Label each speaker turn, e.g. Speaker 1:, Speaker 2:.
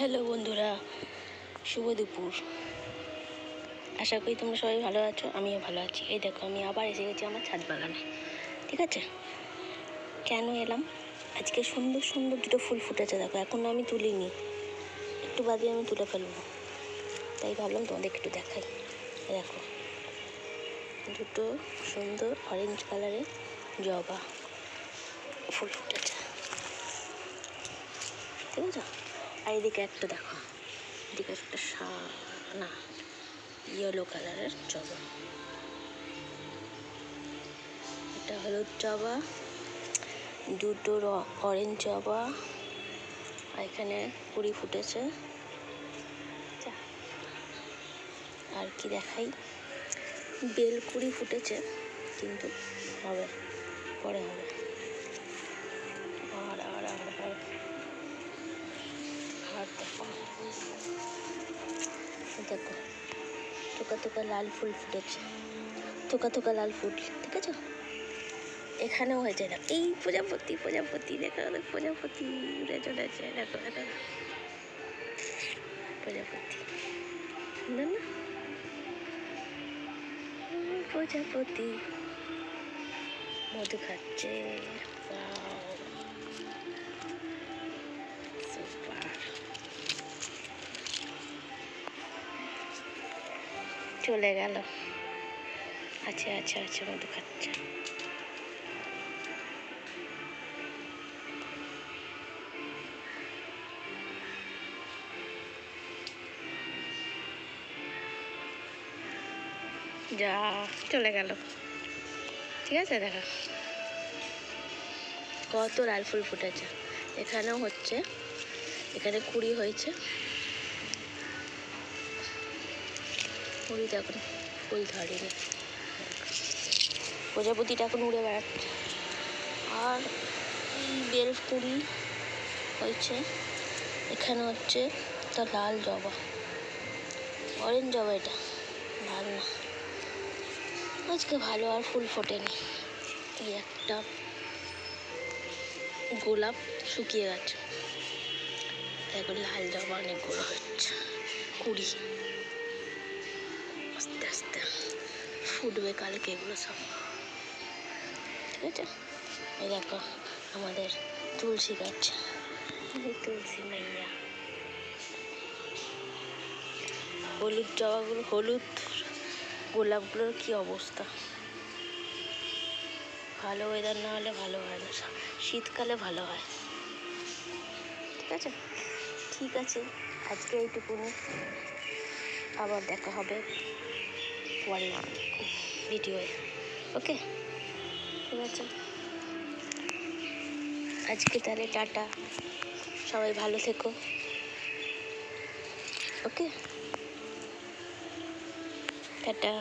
Speaker 1: Hello বন্ধুরা, শুভ দুপুর। আশা করি তোমরা সবাই ভালো আছো, আমিও ভালো আছি। এই দেখো, আমি আবার এসে গেছি আমার ছাদ বাগানে। ঠিক আছে, কেন এলাম? আজকে সুন্দর সুন্দর দুটো ফুল ফুটেছে। দেখো, এখন আমি তুলিনি, একটু বাদে আমি তুলে ফেলবো, তাই ভাবলাম তোমাদের একটু দেখাই। দেখো, দুটো সুন্দর অরেঞ্জ কালারের জবা ফুল ফুটেছে, ঠিক আছে? আর এদিকে একটা দেখো, এদিকে একটা না ইয়েলো কালারের জবা, এটা হলুদ জবা, দুটো অরেঞ্জ জবা, আর এখানে কুড়ি ফুটেছে। আর কি দেখাই, বেল কুড়ি ফুটেছে, কিন্তু হবে, পরে হবে। আর আর আর আর আর দেখো, দেখো থোকা থোকা লাল ফুল ফুটেছে, থোকা থোকা লাল ফুল, ঠিক আছে? এখানেও হয়েছে, দেখো এই প্রজাপতি, দেখো প্রজাপতি উড়ে চলেছে, দেখো দেখো প্রজাপতি, সুন্দর না? প্রজাপতি মধু খাচ্ছে, চলে গেল, আছে আছে আছে, মধু খাচ্ছে। যা চলে গেল, ঠিক আছে? দেখো কত লাল ফুল ফুটেছে, এখানেও হচ্ছে, এখানে কুড়ি হয়েছে, কুড়িতে এখন ফুল ধরেনি, প্রজাপতিটা এখন উড়ে বেড়াচ্ছে। আর এই বেল কুড়ি হয়েছে, এখানে হচ্ছে তা লাল জবা, অরেঞ্জ জবা, এটা ভালো না, আজকে ভালো আর ফুল ফোটেনি। এই একটা গোলাপ শুকিয়ে গেছে, এখন লাল জবা অনেকগুলো হচ্ছে, কুড়ি, আস্তে আস্তে ফুটবে কালকে এগুলো সব, ঠিক আছে? এই দেখো আমাদের তুলসী গাছ, তুলসী মাইয়া, হলুদ জবাগুলো, হলুদ গোলাপগুলোর কি অবস্থা, ভালো ওয়েদার না হলে ভালো হয় না, শীতকালে ভালো হয়, ঠিক আছে? ঠিক আছে, আজকে এইটুকুনি, আবার দেখা হবে পরের ভিডিওয়ে, ওকে? ঠিক আছে, আজকে তাহলে টাটা, সবাই ভালো থেকো, ওকে? টাটা।